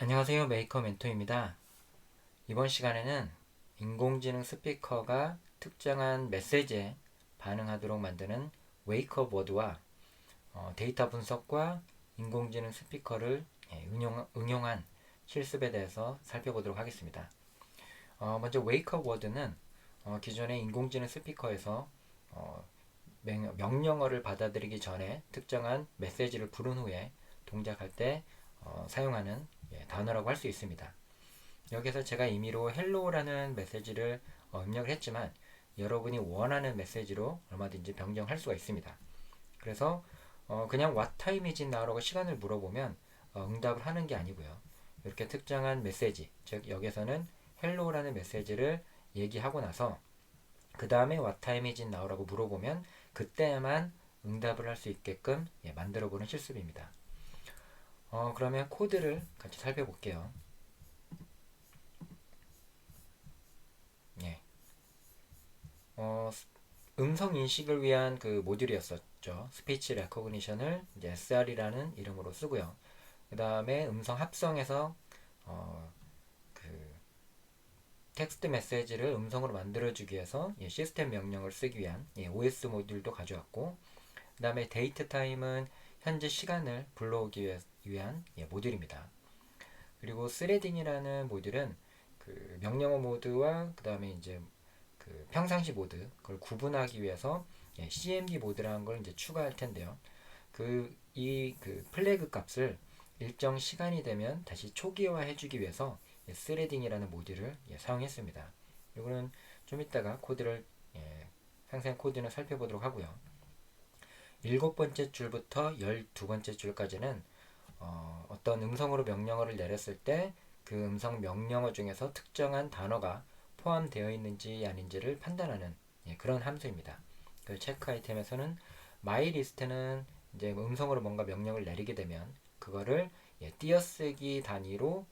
안녕하세요. 메이커 멘토입니다. 이번 시간에는 인공지능 스피커가 특정한 메시지에 반응하도록 만드는 웨이크업 워드와 데이터 분석과 인공지능 스피커를 응용한 실습에 대해서 살펴보도록 하겠습니다. 먼저 웨이크업 워드는 기존의 인공지능 스피커에서 어, 명령어를 받아들이기 전에 특정한 메시지를 부른 후에 동작할 때 사용하는 단어라고 할 수 있습니다. 여기서 제가 임의로 헬로우라는 메시지를 입력을 했지만 여러분이 원하는 메시지로 얼마든지 변경할 수가 있습니다. 그래서 그냥 What time is it now라고 시간을 물어보면 응답을 하는 게 아니고요. 이렇게 특정한 메시지, 즉 여기서는 헬로우라는 메시지를 얘기하고 나서 그 다음에 What time is it now라고 물어보면 그때만 응답을 할 수 있게끔 만들어보는 실습입니다. 그러면 코드를 같이 살펴볼게요. 예. 어, 음성 인식을 위한 그 모듈이었었죠. 스피치 레코그니션을 이제 SR이라는 이름으로 쓰고요. 그 다음에 음성 합성에서 어, 그 텍스트 메시지를 음성으로 만들어주기 위해서 시스템 명령을 쓰기 위한 OS 모듈도 가져왔고, 그 다음에 데이트 타임은 현재 시간을 불러오기 위한 모듈입니다. 그리고 스레딩이라는 모듈은 그 명령어 모드와 그 다음에 이제 그 평상시 모드 그걸 구분하기 위해서 CMD 모드라는 걸 이제 추가할 텐데요. 그 플래그 값을 일정 시간이 되면 다시 초기화 해주기 위해서 스레딩이라는 모듈을 사용했습니다. 이거는 좀 이따가 코드를 상세한 코드는 살펴보도록 하고요. 7번째 줄부터 12번째 줄까지는 어떤 음성으로 명령어를 내렸을 때 그 음성 명령어 중에서 특정한 단어가 포함되어 있는지 아닌지를 판단하는 그런 함수입니다. 그 체크 아이템에서는 myList는 이제 음성으로 뭔가 명령을 내리게 되면 그거를 띄어쓰기 단위로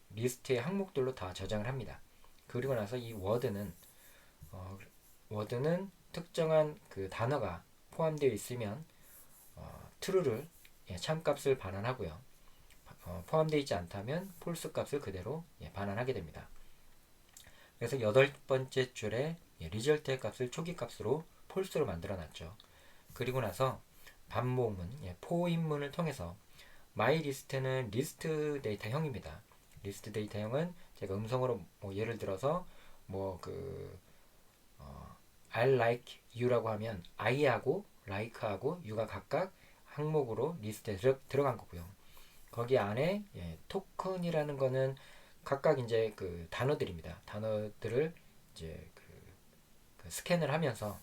리스트의 항목들로 다 저장을 합니다. 그리고 나서 이 어, 워드는 특정한 그 단어가 포함되어 있으면 true를 참값을 반환하고요. 포함되어 있지 않다면 false 값을 그대로 반환하게 됩니다. 그래서 8번째 줄에 리절트의 값을 초기 값으로 false로 만들어 놨죠. 그리고 나서 반복문, 포인문을 통해서 myList는 리스트 데이터형입니다. 리스트 데이터형은 제가 음성으로 뭐 예를 들어서 뭐그 I like you라고 하면 I하고 like하고 you가 각각 항목으로 리스트에 들어간 거고요. 거기 안에 토큰이라는 거는 각각 이제 그 단어들입니다. 단어들을 이제 그 스캔을 하면서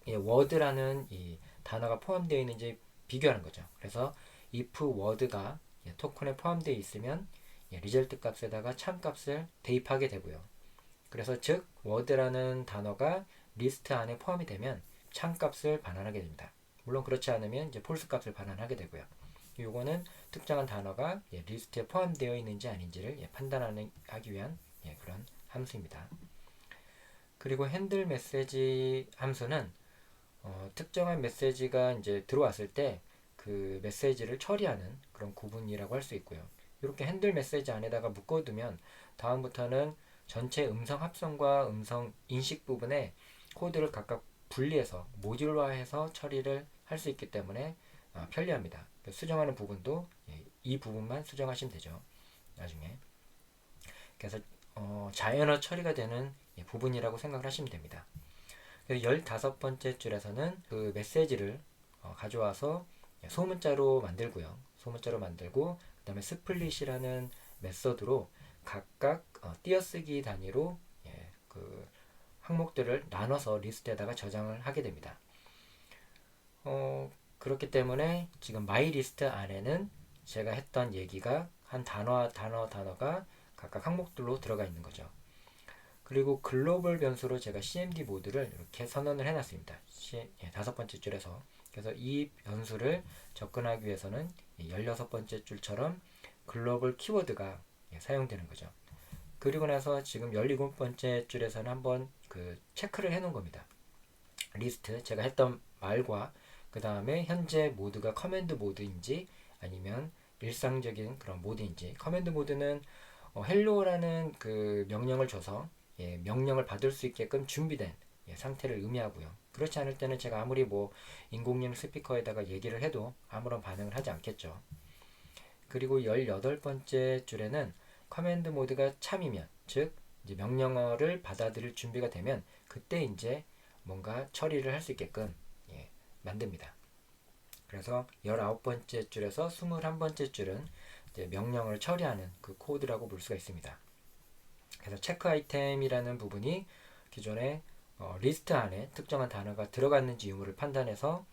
word라는 이 단어가 포함되어 있는지 비교하는 거죠. 그래서 if word가 토큰에 포함되어 있으면 리절트 값에다가 참값을 대입하게 되고요. 그래서 즉 word라는 단어가 리스트 안에 포함이 되면 참값을 반환하게 됩니다. 물론 그렇지 않으면 이제 false 값을 반환하게 되고요. 요거는 특정한 단어가 리스트에 포함되어 있는지 아닌지를 판단하기 위한 그런 함수입니다. 그리고 핸들 메시지 함수는 특정한 메시지가 이제 들어왔을 때 그 메시지를 처리하는 그런 구분이라고 할 수 있고요. 이렇게 핸들 메시지 안에다가 묶어두면 다음부터는 전체 음성 합성과 음성 인식 부분에 코드를 각각 분리해서 모듈화해서 처리를 할 수 있기 때문에 편리합니다. 수정하는 부분도 이 부분만 수정하시면 되죠. 나중에. 그래서 자연어 처리가 되는 부분이라고 생각을 하시면 됩니다. 그래서 15번째 줄에서는 그 메시지를 가져와서 소문자로 만들고요. 소문자로 만들고 그 다음에 스플릿이라는 메서드로 각각 띄어쓰기 단위로 그 항목들을 나눠서 리스트에다가 저장을 하게 됩니다. 그렇기 때문에 지금 마이 리스트 안에는 제가 했던 얘기가 한 단어가 각각 항목들로 들어가 있는 거죠. 그리고 글로벌 변수로 제가 CMD 모드를 이렇게 선언을 해놨습니다. 5번째 줄에서. 그래서 이 변수를 접근하기 위해서는 16번째 줄처럼 글로벌 키워드가 사용되는 거죠. 그리고 나서 지금 17번째 줄에서는 한번 그 체크를 해 놓은 겁니다. 리스트, 제가 했던 말과 그 다음에 현재 모드가 커맨드 모드인지 아니면 일상적인 그런 모드인지. 커맨드 모드는 헬로라는 그 명령을 줘서 명령을 받을 수 있게끔 준비된 상태를 의미하고요. 그렇지 않을 때는 제가 아무리 뭐 인공지능 스피커에다가 얘기를 해도 아무런 반응을 하지 않겠죠. 그리고 18번째 줄에는 커맨드 모드가 참이면, 즉 이제 명령어를 받아들일 준비가 되면 그때 이제 뭔가 처리를 할 수 있게끔 만듭니다. 그래서 19번째 줄에서 21번째 줄은 이제 명령을 처리하는 그 코드라고 볼 수가 있습니다. 그래서 체크 아이템이라는 부분이 기존에 리스트 안에 특정한 단어가 들어갔는지 유무를 판단해서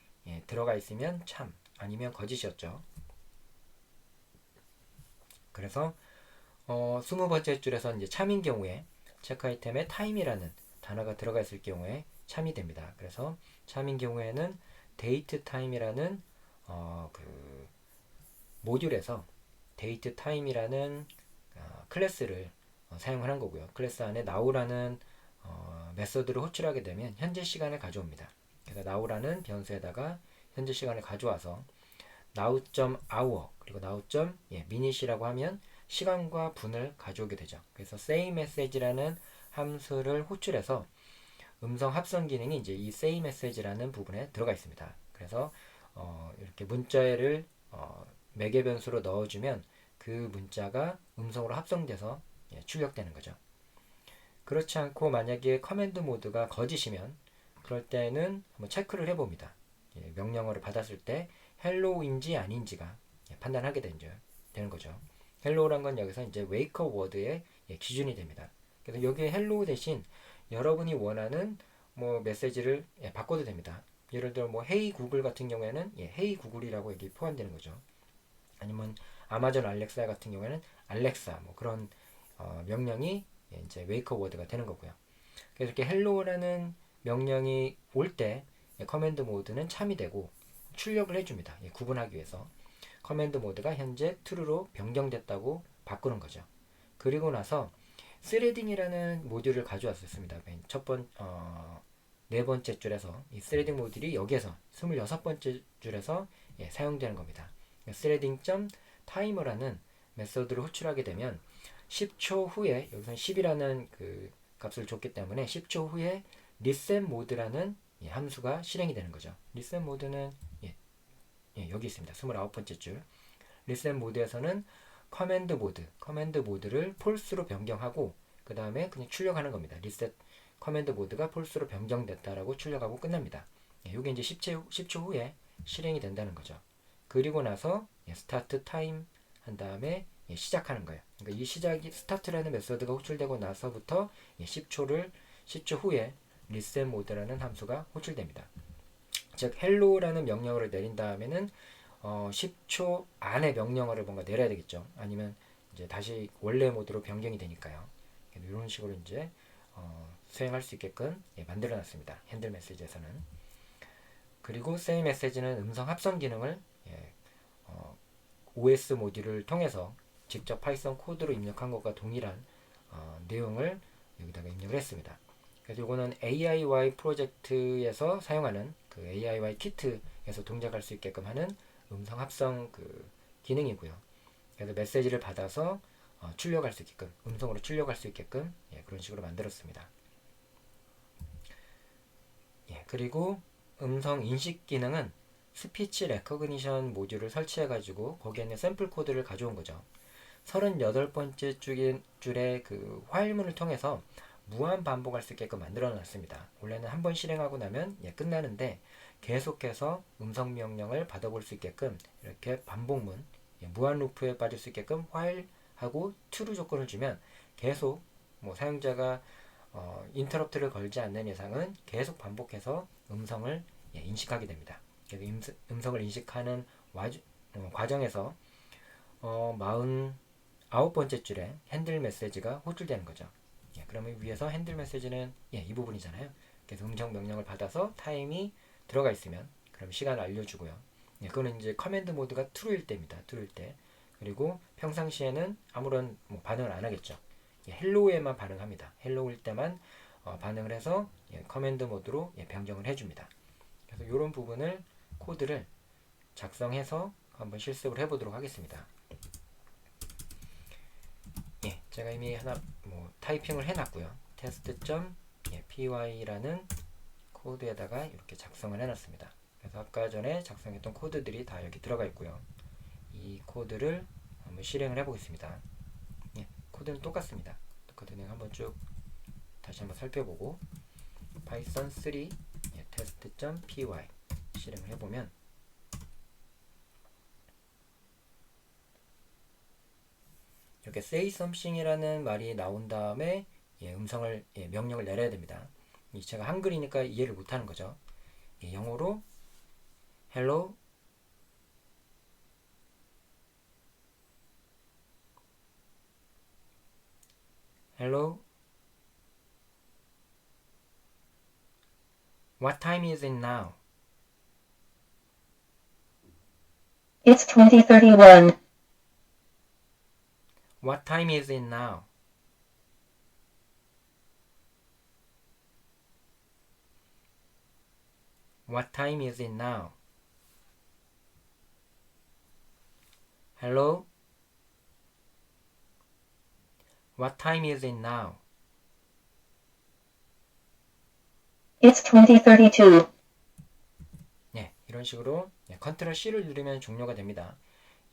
들어가 있으면 참, 아니면 거짓이었죠. 그래서 20번째 줄에서 이제 참인 경우에 체크 아이템에 타임이라는 단어가 들어가 있을 경우에 참이 됩니다. 그래서 참인 경우에는 데이트 타임이라는 그 모듈에서 데이트 타임이라는 클래스를 사용하는 거고요. 클래스 안에 now라는 메서드를 호출하게 되면 현재 시간을 가져옵니다. 그래서 now라는 변수에다가 현재 시간을 가져와서 now.hour 그리고 now.minut이라고 하면 시간과 분을 가져오게 되죠. 그래서 say message라는 함수를 호출해서 음성 합성 기능이 이제 이 say message라는 부분에 들어가 있습니다. 그래서 이렇게 문자를 매개 변수로 넣어주면 그 문자가 음성으로 합성돼서 출력되는 거죠. 그렇지 않고 만약에 커맨드 모드가 거짓이면 그럴 때는 한번 체크를 해봅니다. 명령어를 받았을 때 헬로우인지 아닌지가 판단하게 되는 거죠. 헬로우란 건 여기서 이제 웨이크업 워드의 기준이 됩니다. 그래서 여기에 헬로우 대신 여러분이 원하는 뭐 메시지를 바꿔도 됩니다. 예를 들어 뭐 헤이 구글 같은 경우에는 헤이 구글이라고 여기 포함되는 거죠. 아니면 아마존 알렉사 같은 경우에는 알렉사 뭐 그런 명령이 이제 웨이크업 워드가 되는 거고요. 그래서 이렇게 헬로우라는 명령이 올 때 커맨드 모드는 참이 되고 출력을 해줍니다. 구분하기 위해서 커맨드 모드가 현재 true로 변경됐다고 바꾸는 거죠. 그리고 나서 스레딩이라는 모듈을 가져왔었습니다. 네 번째 줄에서 이 스레딩 모듈이 여기에서 26번째 줄에서 사용되는 겁니다. 스레딩 타이머라는 메서드를 호출하게 되면 10초 후에 여기서 10이라는 그 값을 줬기 때문에 10초 후에 리셋 모드라는 함수가 실행이 되는 거죠. 리셋 모드는 여기 있습니다. 29번째 줄. 리셋 모드에서는 커맨드 모드를 폴스로 변경하고 그 다음에 그냥 출력하는 겁니다. 리셋 커맨드 모드가 폴스로 변경됐다라고 출력하고 끝납니다. 이게 이제 10초 후에 실행이 된다는 거죠. 그리고 나서 스타트 타임 한 다음에 시작하는 거예요. 그러니까 이 시작이 스타트라는 메서드가 호출되고 나서부터 10초 후에 리셋 모드라는 함수가 호출됩니다. 즉 헬로라는 명령어를 내린 다음에는 10초 안에 명령어를 뭔가 내려야 되겠죠. 아니면 이제 다시 원래 모드로 변경이 되니까요. 이런 식으로 이제 수행할 수 있게끔 만들어 놨습니다. 핸들 메시지에서는. 그리고 say 메시지는 음성 합성 기능을 OS 모듈을 통해서 직접 파이썬 코드로 입력한 것과 동일한 내용을 여기다가 입력을 했습니다. 그래서 이거는 AIY 프로젝트에서 사용하는 그 AIY 키트에서 동작할 수 있게끔 하는 음성 합성 그 기능이고요. 그래서 메시지를 받아서 출력할 수 있게끔, 음성으로 출력할 수 있게끔 그런 식으로 만들었습니다. 그리고 음성 인식 기능은 스피치 레커그니션 모듈을 설치해 가지고 거기에 있는 샘플 코드를 가져온 거죠. 38번째 줄의 그 화일문을 통해서 무한 반복할 수 있게끔 만들어 놨습니다. 원래는 한번 실행하고 나면 끝나는데 계속해서 음성 명령을 받아볼 수 있게끔 이렇게 반복문, 무한 루프에 빠질 수 있게끔 while하고 true 조건을 주면 계속 뭐 사용자가 인터럽트를 걸지 않는 이상은 계속 반복해서 음성을 인식하게 됩니다. 그래서 음성을 인식하는 과정에서 49번째 줄에 핸들 메시지가 호출되는 거죠. 그러면 위에서 핸들 메시지는 이 부분이잖아요. 그래서 음성 명령을 받아서 타임이 들어가 있으면 그럼 시간을 알려주고요. 그거는 이제 커맨드 모드가 true일 때입니다. true일 때. 그리고 평상시에는 아무런 반응을 안 하겠죠. 헬로우에만 반응합니다. 헬로우일 때만 반응을 해서 커맨드 모드로 변경을 해줍니다. 그래서 이런 부분을 코드를 작성해서 한번 실습을 해보도록 하겠습니다. 제가 이미 하나 뭐 타이핑을 해놨고요. test.py라는 코드에다가 이렇게 작성을 해놨습니다. 그래서 아까 전에 작성했던 코드들이 다 여기 들어가 있고요. 이 코드를 한번 실행을 해보겠습니다. 예, 코드는 똑같습니다. 코드는 한번 쭉 다시 한번 살펴보고 python 3 test.py 실행을 해보면 이렇게 say something이라는 말이 나온 다음에 명령을 내려야 됩니다. 제가 한글이니까 이해를 못하는 거죠. 영어로 hello hello what time is it now? It's 20:31. What time is it now? What time is it now? Hello? What time is it now? It's 20:32. 네, 이런 식으로 컨트롤 C를 누르면 종료가 됩니다.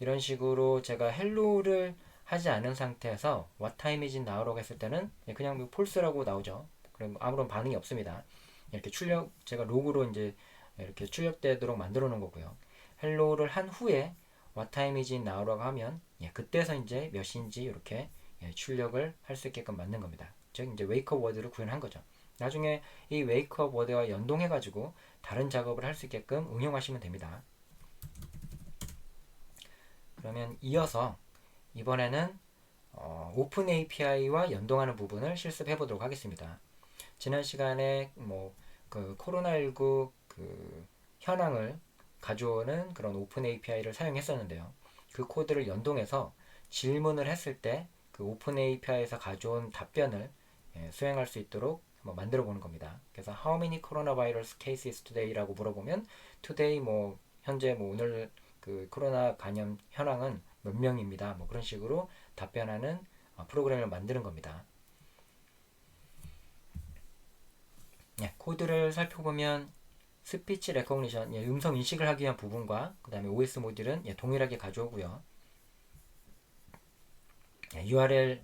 이런 식으로 제가 헬로를 하지 않은 상태에서 What time is it now라고 했을 때는 그냥 폴스라고 나오죠. 그럼 아무런 반응이 없습니다. 이렇게 제가 로그로 이제 이렇게 출력되도록 만들어 놓은 거고요. 헬로를 한 후에 What time is it now라고 하면 그때서 이제 몇 시인지 이렇게 출력을 할 수 있게끔 만든 겁니다. 즉 이제 웨이크업 워드를 구현한 거죠. 나중에 이 웨이크업 워드와 연동해 가지고 다른 작업을 할 수 있게끔 응용하시면 됩니다. 그러면 이어서 이번에는 오픈 API와 연동하는 부분을 실습해 보도록 하겠습니다. 지난 시간에 그 코로나19 그 현황을 가져오는 그런 오픈 API를 사용했었는데요. 그 코드를 연동해서 질문을 했을 때 그 오픈 API에서 가져온 답변을 수행할 수 있도록 한번 만들어 보는 겁니다. 그래서 How many coronavirus cases today라고 물어보면 today 현재 오늘 그 코로나 감염 현황은 몇 명입니다. 그런 식으로 답변하는 프로그램을 만드는 겁니다. 코드를 살펴보면 스피치 레코그니션, 음성 인식을 하기 위한 부분과 그 다음에 OS 모듈은 동일하게 가져오고요. URL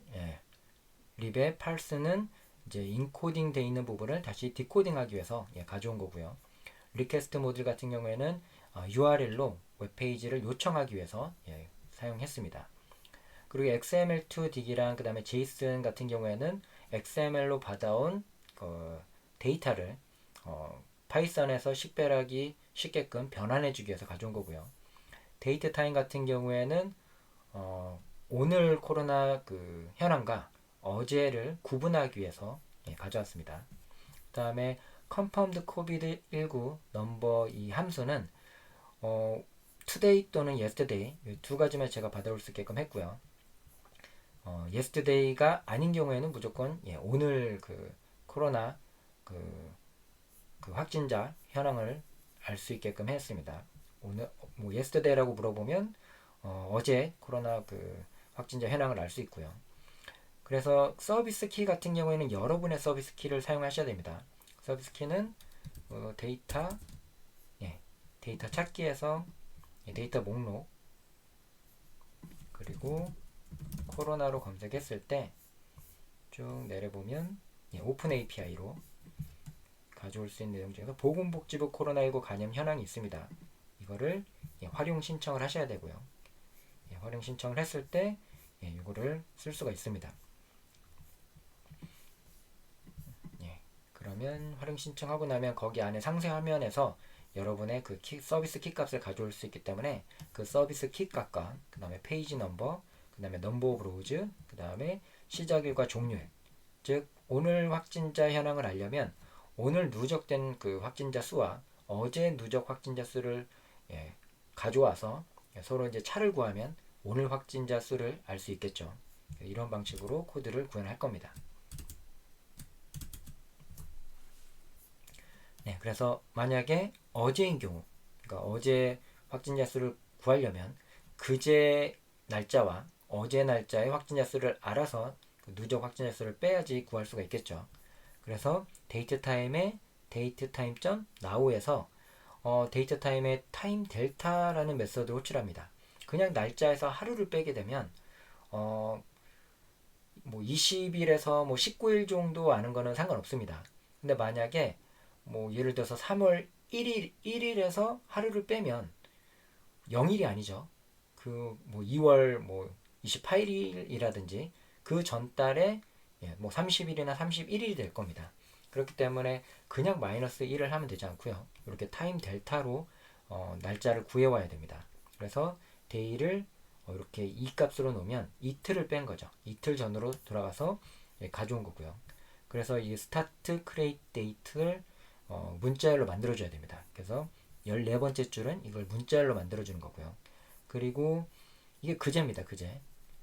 립의 parse는 이제 인코딩 되어 있는 부분을 다시 디코딩하기 위해서 가져온 거고요. 리퀘스트 모듈 같은 경우에는 URL로 웹페이지를 요청하기 위해서 사용했습니다. 그리고 XML2 딕이랑 그 다음에 JSON 같은 경우에는 XML로 받아온 데이터를 파이썬에서 식별하기 쉽게끔 변환해주기 위해서 가져온 거고요. 데이트 타임 같은 경우에는 오늘 코로나 그 현황과 어제를 구분하기 위해서 가져왔습니다. 그 다음에 confirmed covid-19 넘버 이 함수는 today 또는 yesterday 이 두 가지만 제가 받아올 수 있게끔 했고요. yesterday가 아닌 경우에는 무조건 오늘 그 코로나 그 확진자 현황을 알 수 있게끔 했습니다. 오늘 yesterday라고 물어보면 어제 코로나 그 확진자 현황을 알 수 있고요. 그래서 서비스 키 같은 경우에는 여러분의 서비스 키를 사용하셔야 됩니다. 서비스 키는 데이터 찾기에서 데이터 목록 그리고 코로나로 검색했을 때 쭉 내려보면 오픈 API로 가져올 수 있는 내용 중에서 보건복지부 코로나19 감염 현황이 있습니다. 이거를 활용 신청을 하셔야 되고요. 활용 신청을 했을 때 이거를 쓸 수가 있습니다. 그러면 활용 신청하고 나면 거기 안에 상세 화면에서 여러분의 그 서비스 키 값을 가져올 수 있기 때문에 그 서비스 키 값과 그 다음에 페이지 넘버, 그 다음에 넘버 오브 로우즈, 그 다음에 시작일과 종료일, 즉 오늘 확진자 현황을 알려면 오늘 누적된 그 확진자 수와 어제 누적 확진자 수를 가져와서 서로 이제 차를 구하면 오늘 확진자 수를 알 수 있겠죠. 이런 방식으로 코드를 구현할 겁니다. 그래서 만약에 어제인 경우, 그러니까 어제 확진자 수를 구하려면 그제 날짜와 어제 날짜의 확진자 수를 알아서 그 누적 확진자 수를 빼야지 구할 수가 있겠죠. 그래서 데이트 타임에 데이트 타임 점 now에서 데이트 타임에 타임 델타라는 메서드를 호출합니다. 그냥 날짜에서 하루를 빼게 되면 뭐 20일에서 뭐 19일 정도 아는 거는 상관없습니다. 근데 만약에 뭐 예를 들어서 3월 1일에서 하루를 빼면 0일이 아니죠. 그 뭐 2월 뭐 28일이라든지 그 전달에 뭐 30일이나 31일이 될 겁니다. 그렇기 때문에 그냥 마이너스 1을 하면 되지 않고요. 이렇게 타임 델타로 날짜를 구해와야 됩니다. 그래서 데이를 이렇게 이 값으로 놓으면 이틀을 뺀 거죠. 이틀 전으로 돌아가서 가져온 거고요. 그래서 이 스타트 크레이트 데이트를 문자열로 만들어줘야 됩니다. 그래서 14번째 줄은 이걸 문자열로 만들어주는 거고요. 그리고 이게 그제입니다. 그제.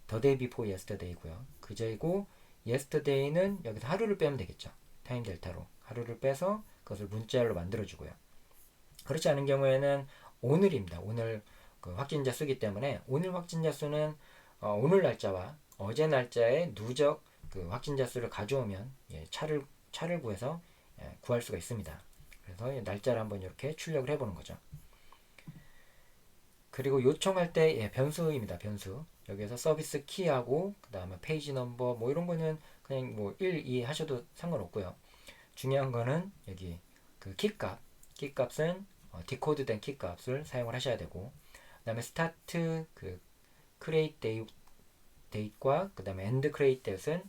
The day before yesterday고요. 그제이고 yesterday는 여기서 하루를 빼면 되겠죠. 타임 델타로. 하루를 빼서 그것을 문자열로 만들어주고요. 그렇지 않은 경우에는 오늘입니다. 오늘 그 확진자 수기 때문에 오늘 확진자 수는 오늘 날짜와 어제 날짜의 누적 그 확진자 수를 가져오면 차를 구해서 구할 수가 있습니다. 그래서 날짜를 한번 이렇게 출력을 해보는 거죠. 그리고 요청할 때 변수입니다. 변수. 여기에서 서비스 키하고 그 다음에 페이지 넘버 뭐 이런 거는 그냥 뭐 1, 2 하셔도 상관없고요. 중요한 거는 여기 그 키값. 키값은 디코드된 키값을 사용을 하셔야 되고 그 다음에 스타트 그 크레이트 데이트과 그 다음에 엔드 크레이트 데이트는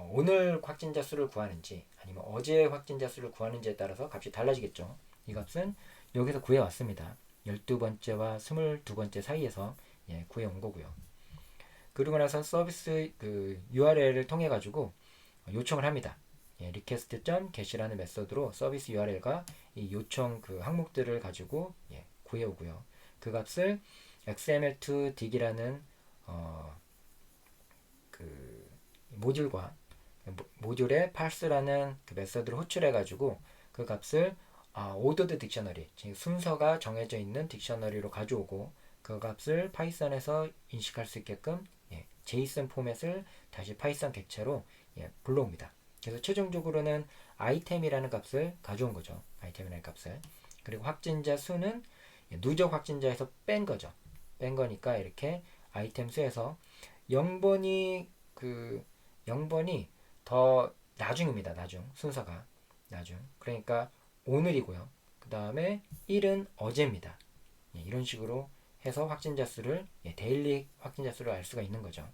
오늘 확진자 수를 구하는지 아니면 어제 확진자 수를 구하는지에 따라서 값이 달라지겠죠. 이 값은 여기서 구해왔습니다. 12번째와 22번째 사이에서 구해온 거고요. 그리고 나서 서비스 그 URL을 통해 가지고 요청을 합니다. request.get이라는 메서드로 서비스 URL과 이 요청 그 항목들을 가지고 구해오고요. 그 값을 XML2 dig이라는 그 모듈과 모듈에 parse라는 그 메서드를 호출해 가지고 그 값을 ordered dictionary, 즉 순서가 정해져 있는 딕셔너리로 가져오고 그 값을 파이썬에서 인식할 수 있게끔 JSON 포맷을 다시 파이썬 객체로 불러옵니다. 그래서 최종적으로는 아이템이라는 값을 가져온 거죠. 아이템이라는 값을. 그리고 확진자 수는 누적 확진자에서 뺀 거죠. 뺀 거니까 이렇게 아이템 수에서 0번이 그 0번이 더 나중입니다. 나중 순서가 나중. 그러니까 오늘이고요. 그 다음에 1은 어제입니다. 이런 식으로 해서 확진자 수를 데일리 확진자 수를 알 수가 있는 거죠.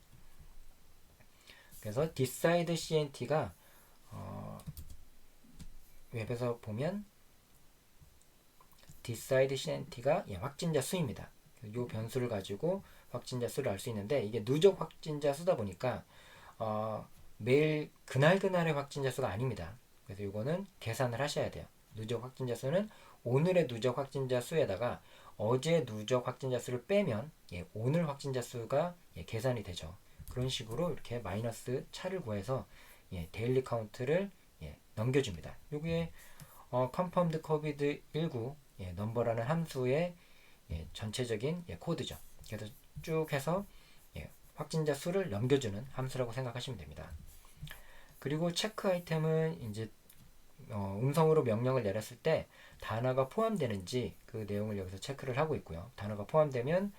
그래서 decide cnt가 웹에서 보면 decide cnt가 확진자 수입니다. 이 변수를 가지고 확진자 수를 알 수 있는데 이게 누적 확진자 수다 보니까 매일 그날의 확진자 수가 아닙니다. 그래서 이거는 계산을 하셔야 돼요. 누적 확진자 수는 오늘의 누적 확진자 수에다가 어제 누적 확진자 수를 빼면 오늘 확진자 수가 계산이 되죠. 그런 식으로 이렇게 마이너스 차를 구해서 데일리 카운트를 넘겨줍니다. 여기에 confirmed covid19 넘버라는 함수의 전체적인 코드죠. 그래서 쭉 해서 확진자 수를 넘겨주는 함수라고 생각하시면 됩니다. 그리고 체크 아이템은 이제 음성으로 명령을 내렸을 때 단어가 포함되는지 그 내용을 여기서 체크를 하고 있고요. 단어가 포함되면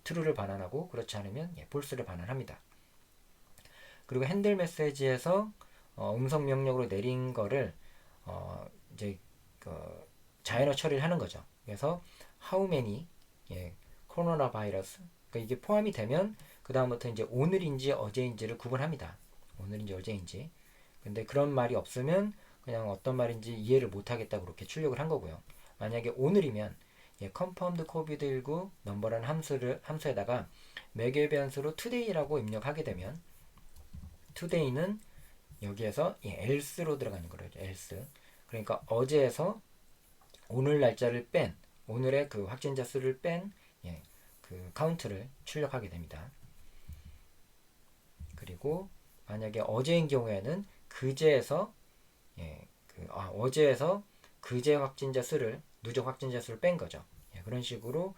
true를 반환하고 그렇지 않으면 false를 반환합니다. 그리고 핸들 메시지에서 음성 명령으로 내린 거를 이제 자연어 처리를 하는 거죠. 그래서 how many 코로나 바이러스 그러니까 이게 포함이 되면 그 다음부터 이제 오늘인지 어제인지를 구분합니다. 오늘인지 어제인지. 근데 그런 말이 없으면 그냥 어떤 말인지 이해를 못하겠다 그렇게 출력을 한 거고요. 만약에 오늘이면 confirmed covid19 넘버라는 함수에다가 매개 변수로 today라고 입력하게 되면 today는 여기에서 else로 들어가는 거죠. else. 그러니까 어제에서 오늘 날짜를 뺀 오늘의 그 확진자 수를 뺀 그 카운트를 출력하게 됩니다. 그리고 만약에 어제인 경우에는 그제에서 어제에서 그제 확진자 수를 누적 확진자 수를 뺀 거죠. 그런 식으로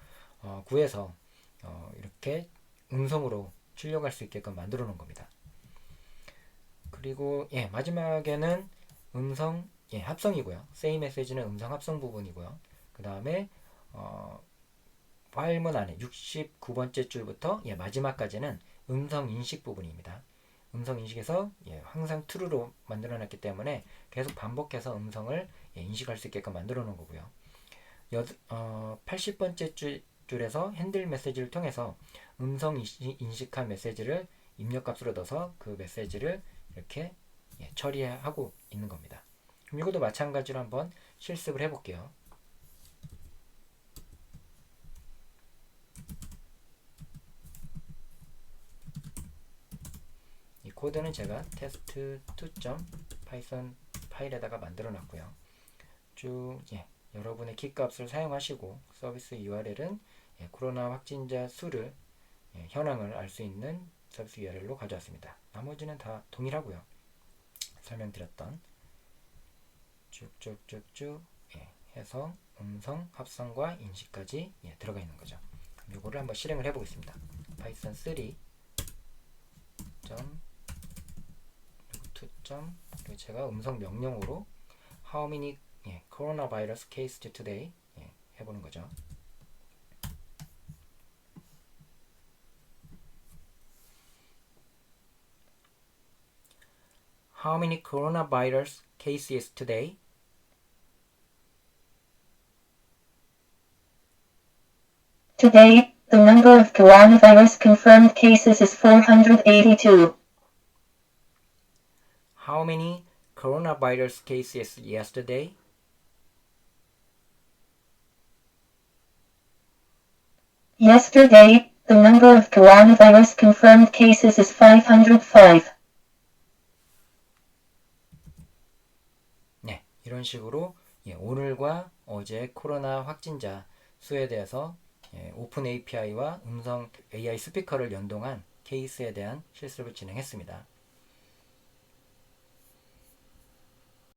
구해서 이렇게 음성으로 출력할 수 있게끔 만들어 놓은 겁니다. 그리고 마지막에는 음성 합성이고요. say 메시지는 음성 합성 부분이고요. 그 다음에 파일문 안에 69번째 줄부터 마지막까지는 음성 인식 부분입니다. 음성 인식에서 항상 true로 만들어 놨기 때문에 계속 반복해서 음성을 인식할 수 있게끔 만들어 놓은 거고요. 80번째 줄에서 핸들 메시지를 통해서 음성 인식한 메시지를 입력값으로 넣어서 그 메시지를 이렇게 처리하고 있는 겁니다. 그럼 이것도 마찬가지로 한번 실습을 해볼게요. 이 코드는 제가 test2.python 파일에다가 만들어 놨고요. 쭉 여러분의 키값을 사용하시고 서비스 URL은 코로나 확진자 수를 현황을 알 수 있는 서비스 URL로 가져왔습니다. 나머지는 다 동일하고요. 설명드렸던 쭉쭉쭉쭉 해서 음성 합성과 인식까지 들어가 있는 거죠. 그럼 이거를 한번 실행을 해보겠습니다. python 3 그리고 제가 음성 명령어로 how many coronavirus case today 해보는 거죠. How many coronavirus cases today? Today, the number of coronavirus confirmed cases is 482. How many coronavirus cases yesterday? Yesterday, the number of coronavirus confirmed cases is 505. 네, 이런 식으로 오늘과 어제 코로나 확진자 수에 대해서 오픈 API와 음성 AI 스피커를 연동한 케이스에 대한 실습을 진행했습니다.